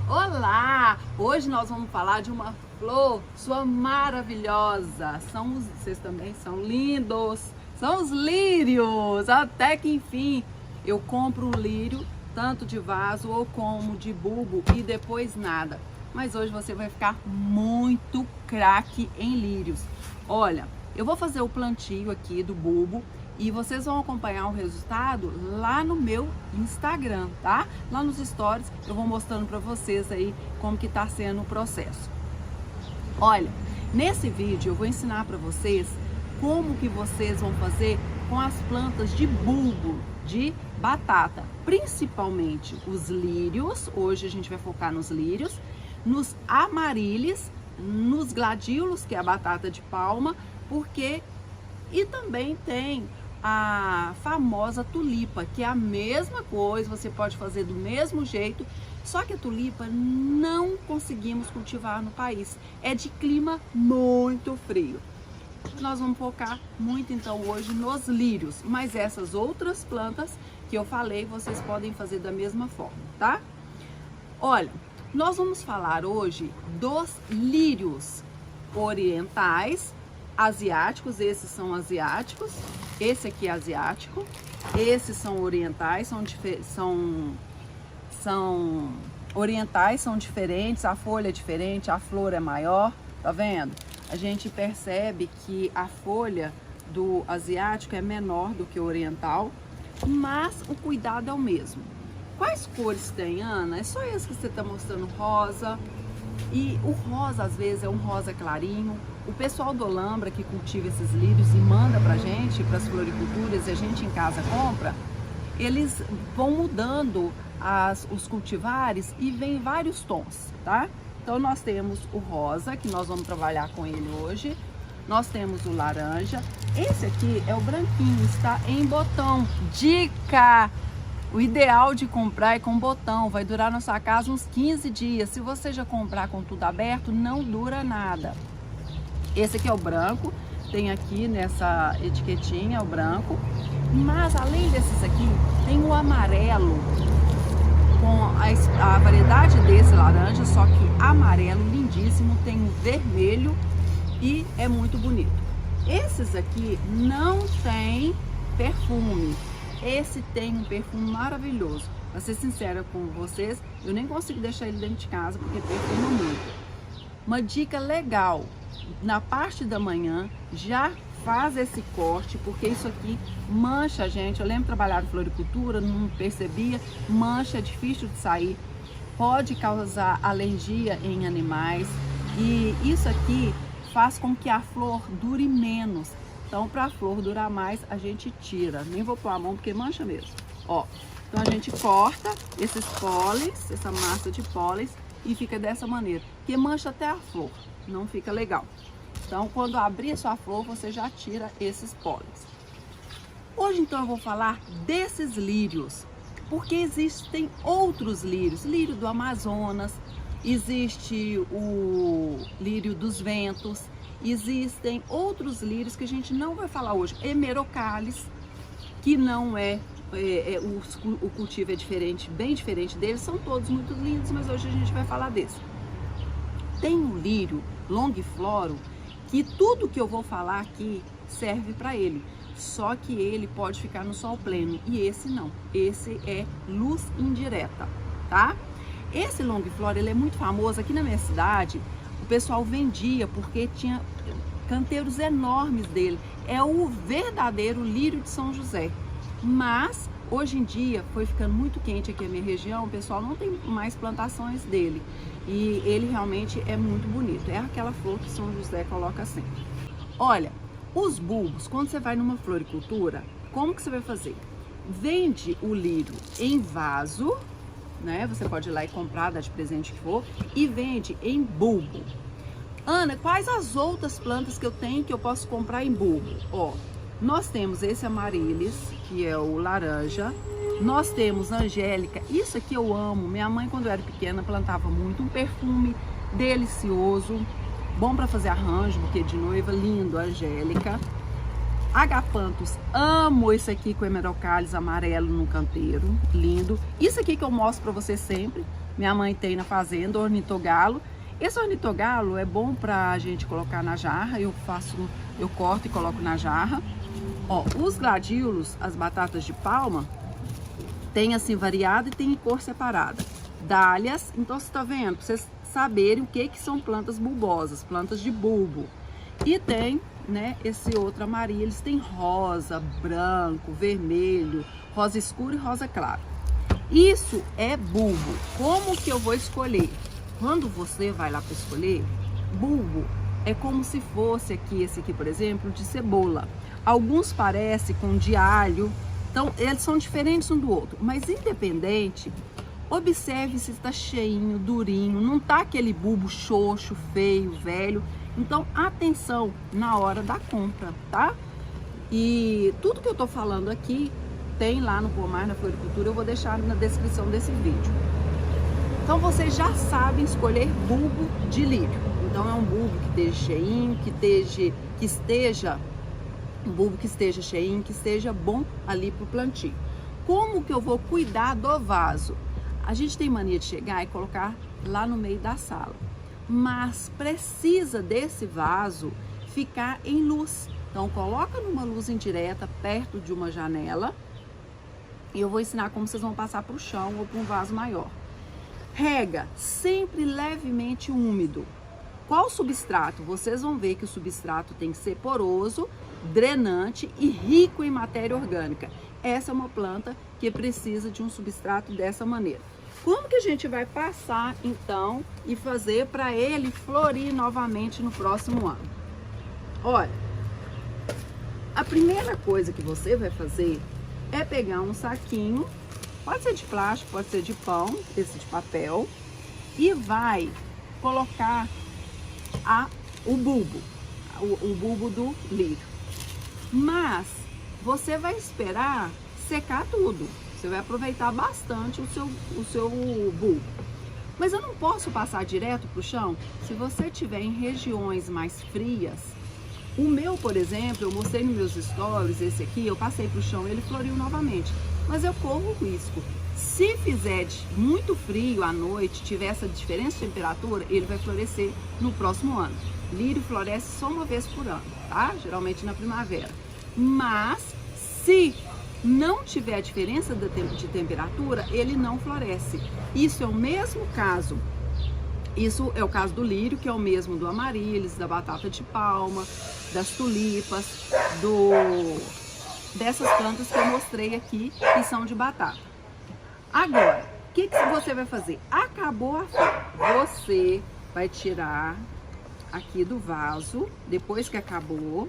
Olá! Hoje nós vamos falar de uma flor, sua maravilhosa. Vocês também são lindos. São os lírios. Até que enfim, eu compro um lírio, tanto de vaso ou como de bulbo e depois nada. Mas hoje você vai ficar muito craque em lírios. Olha, eu vou fazer o plantio aqui do bulbo e vocês vão acompanhar o resultado lá no meu Instagram, tá? Lá nos stories eu vou mostrando para vocês aí como que tá sendo o processo. Olha, nesse vídeo eu vou ensinar para vocês como que vocês vão fazer com as plantas de bulbo, de batata, principalmente os lírios. Hoje a gente vai focar nos lírios, nos amaryllis, nos gladiolos, que é a batata de palma, e também tem a famosa tulipa, que é a mesma coisa, você pode fazer do mesmo jeito, só que a tulipa não conseguimos cultivar no país, é de clima muito frio. Nós vamos focar muito então hoje nos lírios, mas essas outras plantas que eu falei, vocês podem fazer da mesma forma, tá? Olha, nós vamos falar hoje dos lírios orientais, asiáticos, esses são asiáticos, esse aqui é asiático, esses são orientais, são orientais, são diferentes, a folha é diferente, a flor é maior, tá vendo? A gente percebe que a folha do asiático é menor do que o oriental, mas o cuidado é o mesmo. Quais cores tem, Ana? É só esse que você tá mostrando, rosa. E o rosa, às vezes, é um rosa clarinho. O pessoal do Olambra que cultiva esses lírios e manda pra gente, para as floriculturas, e a gente em casa compra, eles vão mudando os cultivares e vem vários tons, tá? Então nós temos o rosa, que nós vamos trabalhar com ele hoje. Nós temos o laranja. Esse aqui é o branquinho, está em botão. Dica! O ideal de comprar é com botão, vai durar na sua casa uns 15 dias. Se você já comprar com tudo aberto, não dura nada. Esse aqui é o branco, tem aqui nessa etiquetinha o branco. Mas além desses aqui, tem o amarelo, com a variedade desse laranja, só que amarelo, lindíssimo, tem o vermelho e é muito bonito. Esses aqui não tem perfume. Esse tem um perfume maravilhoso. Pra ser sincera com vocês, eu nem consigo deixar ele dentro de casa porque perfuma muito. Uma dica legal, na parte da manhã já faz esse corte, porque isso aqui mancha, gente. Eu lembro de trabalhar em floricultura, não percebia, mancha, é difícil de sair, pode causar alergia em animais e isso aqui faz com que a flor dure menos. Então, para a flor durar mais, a gente tira. Nem vou pôr a mão porque mancha mesmo. Ó, então a gente corta esses pólens, essa massa de pólens, e fica dessa maneira. Porque mancha até a flor, não fica legal. Então, quando abrir a sua flor, você já tira esses pólens. Hoje, então, eu vou falar desses lírios. Porque existem outros lírios. Lírio do Amazonas, existe o lírio dos ventos. Existem outros lírios que a gente não vai falar hoje. Hemerocallis, que não o cultivo é diferente, bem diferente deles. São todos muito lindos, mas hoje a gente vai falar desse. Tem o lírio longifloro, que tudo que eu vou falar aqui serve para ele. Só que ele pode ficar no sol pleno e esse não. Esse é luz indireta, tá? Esse longifloro, ele é muito famoso aqui na minha cidade. O pessoal vendia porque tinha canteiros enormes dele. É o verdadeiro lírio de São José. Mas hoje em dia foi ficando muito quente aqui na minha região, o pessoal não tem mais plantações dele. E ele realmente é muito bonito. É aquela flor que São José coloca sempre. Olha, os bulbos, quando você vai numa floricultura, como que você vai fazer? Vende o lírio em vaso, né? Você pode ir lá e comprar, dar de presente que for, e vende em bulbo. Ana, quais as outras plantas que eu tenho que eu posso comprar em bulbo? Ó, nós temos esse amaryllis, que é o laranja. Nós temos angélica, isso aqui eu amo. Minha mãe, quando eu era pequena, plantava muito. Um perfume delicioso, bom para fazer arranjo, buquê de noiva, lindo, angélica. Agapanthus, amo esse aqui com hemerocallis amarelo no canteiro, lindo. Isso aqui que eu mostro para vocês sempre, Minha mãe tem na fazenda, ornitogalo. Esse ornitogalo é bom pra gente colocar na jarra. Eu corto e coloco na jarra. Ó, os gladiolos, as batatas de palma, tem assim variada e tem em cor separada. Dálias, então você tá vendo? Pra vocês saberem o que são plantas bulbosas, plantas de bulbo. E tem, né, esse outro amarillo, eles têm rosa, branco, vermelho, rosa escuro e rosa claro. Isso é bulbo. Como que eu vou escolher? Quando você vai lá para escolher, bulbo é como se fosse aqui, esse aqui, por exemplo, de cebola. Alguns parecem com de alho, então eles são diferentes um do outro, mas independente, observe se está cheinho, durinho, não tá aquele bulbo xoxo, feio, velho. Então, atenção na hora da compra, tá? E tudo que eu tô falando aqui tem lá no Pomar na Floricultura, eu vou deixar na descrição desse vídeo. Então vocês já sabem escolher bulbo de lírio. Então é um bulbo que esteja cheinho, que esteja um bulbo que esteja cheinho, que esteja bom ali pro plantio. Como que eu vou cuidar do vaso? A gente tem mania de chegar e colocar lá no meio da sala, mas precisa desse vaso ficar em luz. Então coloca numa luz indireta perto de uma janela e eu vou ensinar como vocês vão passar para o chão ou para um vaso maior. Rega sempre levemente úmido. Qual substrato? Vocês vão ver que o substrato tem que ser poroso, drenante e rico em matéria orgânica. Essa é uma planta que precisa de um substrato dessa maneira. Como que a gente vai passar então e fazer para ele florir novamente no próximo ano? Olha, a primeira coisa que você vai fazer é pegar um saquinho, pode ser de plástico, pode ser de pão, esse de papel, e vai colocar o bulbo do lírio. Mas você vai esperar secar tudo. Você vai aproveitar bastante o seu bulbo. Mas eu não posso passar direto para o chão. Se você estiver em regiões mais frias, o meu, por exemplo, eu mostrei nos meus stories, esse aqui, eu passei para o chão e ele floriu novamente. Mas eu corro o risco. Se fizer muito frio à noite, tiver essa diferença de temperatura, ele vai florescer no próximo ano. Lírio floresce só uma vez por ano, tá? Geralmente na primavera. Mas se não tiver diferença de temperatura, ele não floresce. Isso é o mesmo caso. Isso é o caso do lírio, que é o mesmo do amaryllis, da batata de palma, das tulipas, dessas plantas que eu mostrei aqui, que são de batata. Agora, o que você vai fazer? Acabou a flor, você vai tirar aqui do vaso, depois que acabou,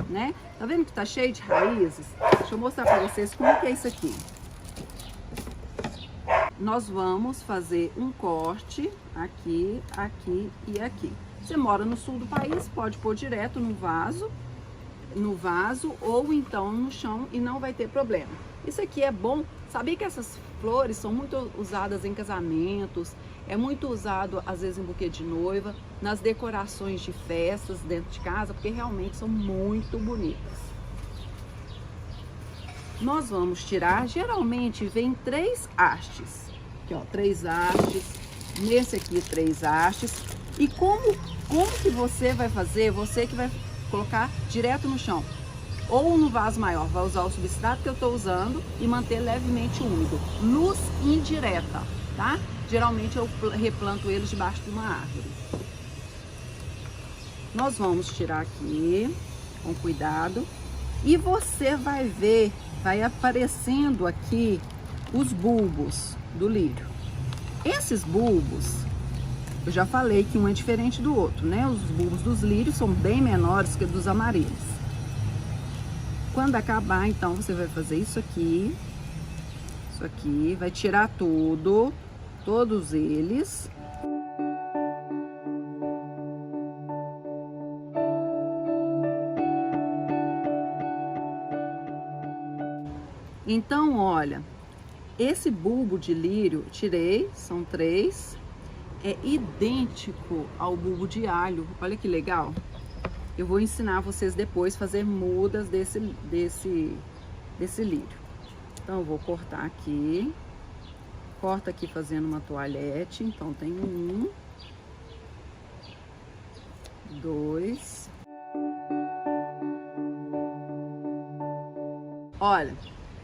né? Tá vendo que tá cheio de raízes? Deixa eu mostrar pra vocês como que é isso aqui. Nós vamos fazer um corte aqui, aqui e aqui. Você mora no sul do país, pode pôr direto no vaso ou então no chão e não vai ter problema. Isso aqui é bom. Sabia que essas flores são muito usadas em casamentos, é muito usado às vezes em buquê de noiva, nas decorações de festas dentro de casa, porque realmente são muito bonitas. Nós vamos tirar, geralmente vem 3 hastes. Aqui, ó, 3 hastes. Nesse aqui 3 hastes. E como que você vai fazer? Você que vai colocar direto no chão. Ou no vaso maior, vai usar o substrato que eu estou usando e manter levemente úmido. Luz indireta, tá? Geralmente eu replanto eles debaixo de uma árvore. Nós vamos tirar aqui com cuidado. E você vai ver, vai aparecendo aqui os bulbos do lírio. Esses bulbos, eu já falei que um é diferente do outro, né? Os bulbos dos lírios são bem menores que dos amarelhos. Quando acabar, então, você vai fazer isso aqui, vai tirar tudo, todos eles. Então, olha, esse bulbo de lírio, tirei, são 3, é idêntico ao bulbo de alho, olha que legal. Eu vou ensinar vocês depois a fazer mudas desse lírio. Então, eu vou cortar aqui. corta aqui fazendo uma toalhete. Então tem 1, 2. Olha,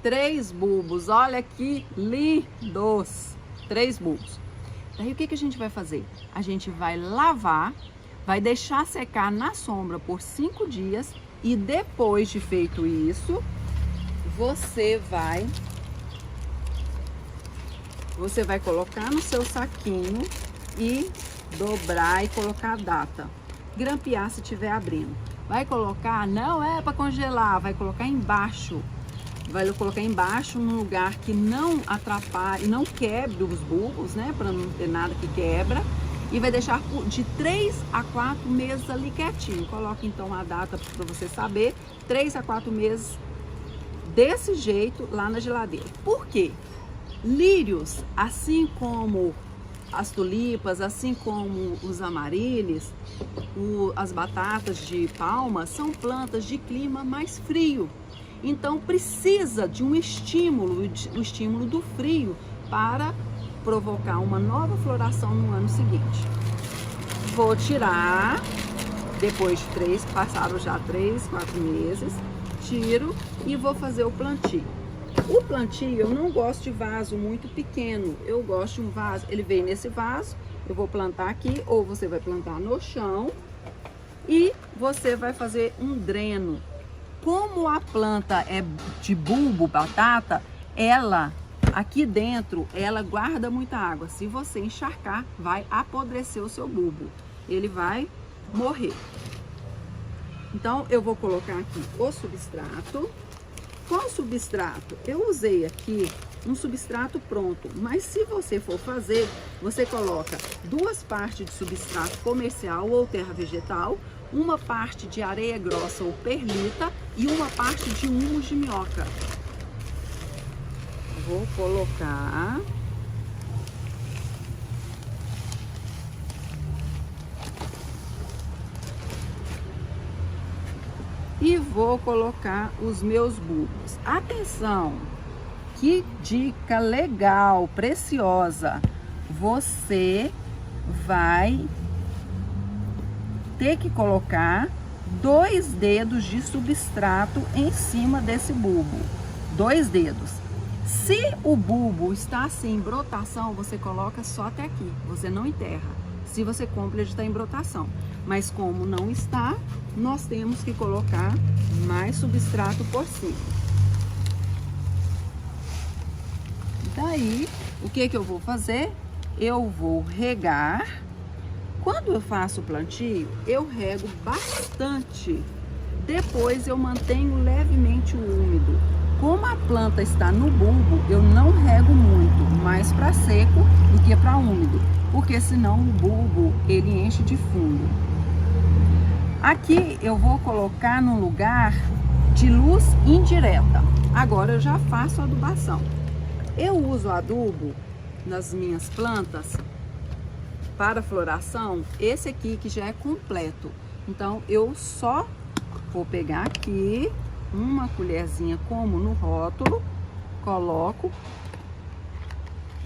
3 bulbos. Olha que lindos! 3 bulbos. Daí o que a gente vai fazer? A gente vai lavar, vai deixar secar na sombra por 5 dias e depois de feito isso, você vai colocar no seu saquinho e dobrar e colocar a data. Grampear se estiver abrindo. Vai colocar, não é para congelar, vai colocar embaixo. Vai colocar embaixo num lugar que não atrapalhe, não quebre os bulbos, né? Para não ter nada que quebra. E vai deixar de 3 a 4 meses ali quietinho. Coloca então a data para você saber. 3 a 4 meses desse jeito lá na geladeira. Por quê? Lírios, assim como as tulipas, assim como os amaryllis, as batatas de palma, são plantas de clima mais frio. Então precisa de um estímulo, o estímulo do frio para provocar uma nova floração no ano seguinte. Vou tirar, depois de passaram já 3, 4 meses, tiro e vou fazer o plantio. O plantio, eu não gosto de vaso muito pequeno, eu gosto de um vaso, ele vem nesse vaso, eu vou plantar aqui, ou você vai plantar no chão e você vai fazer um dreno. Como a planta é de bulbo, batata, ela, aqui dentro, ela guarda muita água. Se você encharcar, vai apodrecer o seu bulbo, ele vai morrer. Então, eu vou colocar aqui o substrato. Qual substrato? Eu usei aqui um substrato pronto, mas se você for fazer, você coloca 2 partes de substrato comercial ou terra vegetal, uma parte de areia grossa ou perlita e uma parte de humus de minhoca. Vou colocar. E vou colocar os meus bulbos. Atenção! Que dica legal, preciosa! Você vai ter que colocar 2 dedos de substrato em cima desse bulbo. 2 dedos. Se o bulbo está assim em brotação, você coloca só até aqui. Você não enterra. Se você compra, ele está em brotação. Mas como não está, nós temos que colocar mais substrato por cima. Daí, o que eu vou fazer? Eu vou regar. Quando eu faço o plantio, eu rego bastante. Depois eu mantenho levemente úmido. Como a planta está no bulbo, eu não rego muito, mais para seco do que para úmido, porque senão o bulbo ele enche de fungo. Aqui eu vou colocar num lugar de luz indireta. Agora eu já faço a adubação. Eu uso adubo nas minhas plantas para floração, esse aqui que já é completo. Então eu só vou pegar aqui uma colherzinha como no rótulo, coloco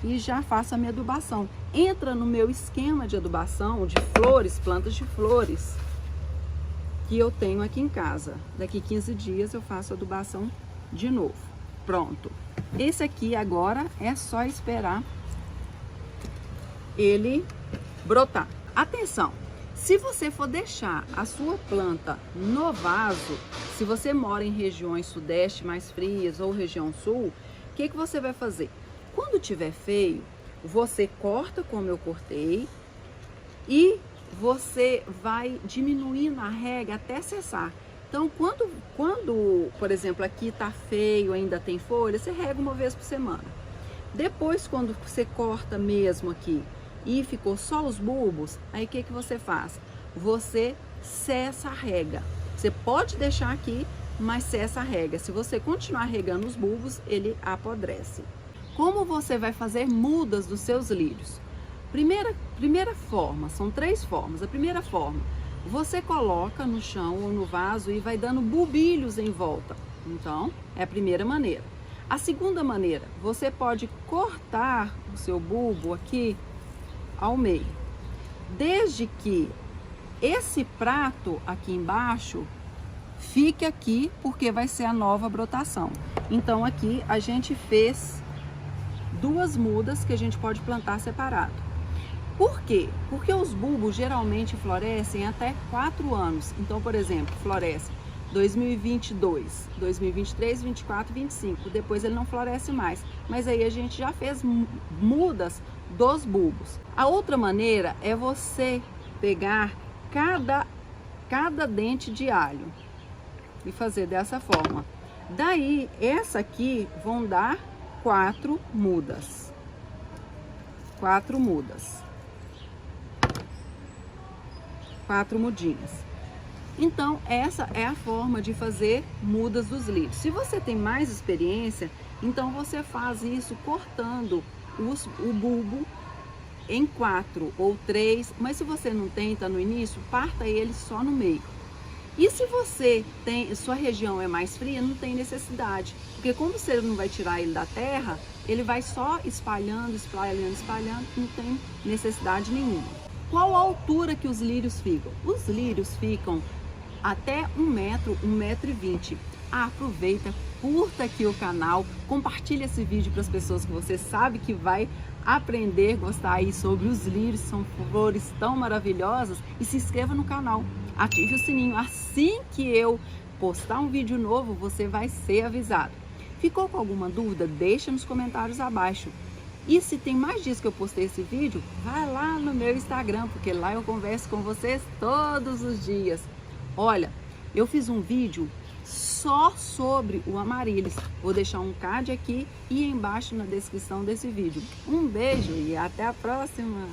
e já faço a minha adubação. Entra no meu esquema de adubação de flores, plantas de flores, que eu tenho aqui em casa. Daqui 15 dias eu faço a adubação de novo. Pronto. Esse aqui agora é só esperar ele brotar. Atenção! Se você for deixar a sua planta no vaso, se você mora em regiões sudeste mais frias ou região sul, o que você vai fazer? Quando tiver feio, você corta como eu cortei e você vai diminuindo a rega até cessar. Então, quando, por exemplo, aqui tá feio, ainda tem folha, você rega uma vez por semana. Depois, quando você corta mesmo aqui e ficou só os bulbos, aí o que você faz? Você cessa a rega. Você pode deixar aqui, mas cessa a rega. Se você continuar regando os bulbos, ele apodrece. Como você vai fazer mudas dos seus lírios? Primeira forma, são 3 formas. A primeira forma, você coloca no chão ou no vaso e vai dando bulbilhos em volta. Então, é a primeira maneira. A segunda maneira, você pode cortar o seu bulbo aqui ao meio, desde que esse prato aqui embaixo fique aqui, porque vai ser a nova brotação. Então aqui a gente fez 2 mudas que a gente pode plantar separado. Por quê? Porque os bulbos geralmente florescem até 4 anos. Então, por exemplo, floresce 2022, 2023, 24, 25. Depois ele não floresce mais. Mas aí a gente já fez mudas dos bulbos. A outra maneira é você pegar cada dente de alho e fazer dessa forma. Daí, essa aqui vão dar 4 mudas. 4 mudas. 4 mudinhas. Então, essa é a forma de fazer mudas dos lírios. Se você tem mais experiência, então você faz isso cortando o bulbo em 4 ou 3, mas se você não tem, tá no início, parta ele só no meio. E se você tem, sua região é mais fria, não tem necessidade, porque como você não vai tirar ele da terra, ele vai só espalhando, espalhando, espalhando, não tem necessidade nenhuma. Qual a altura que os lírios ficam? Os lírios ficam até 1 metro, 1,20 m. Aproveita, curta aqui o canal, compartilha esse vídeo para as pessoas que você sabe que vai aprender, gostar aí sobre os lírios, são flores tão maravilhosas, e se inscreva no canal, ative o sininho, assim que eu postar um vídeo novo, você vai ser avisado. Ficou com alguma dúvida? Deixa nos comentários abaixo. E se tem mais dias que eu postei esse vídeo, vai lá no meu Instagram, porque lá eu converso com vocês todos os dias. Olha, eu fiz um vídeo só sobre o amaryllis. Vou deixar um card aqui e embaixo na descrição desse vídeo. Um beijo e até a próxima!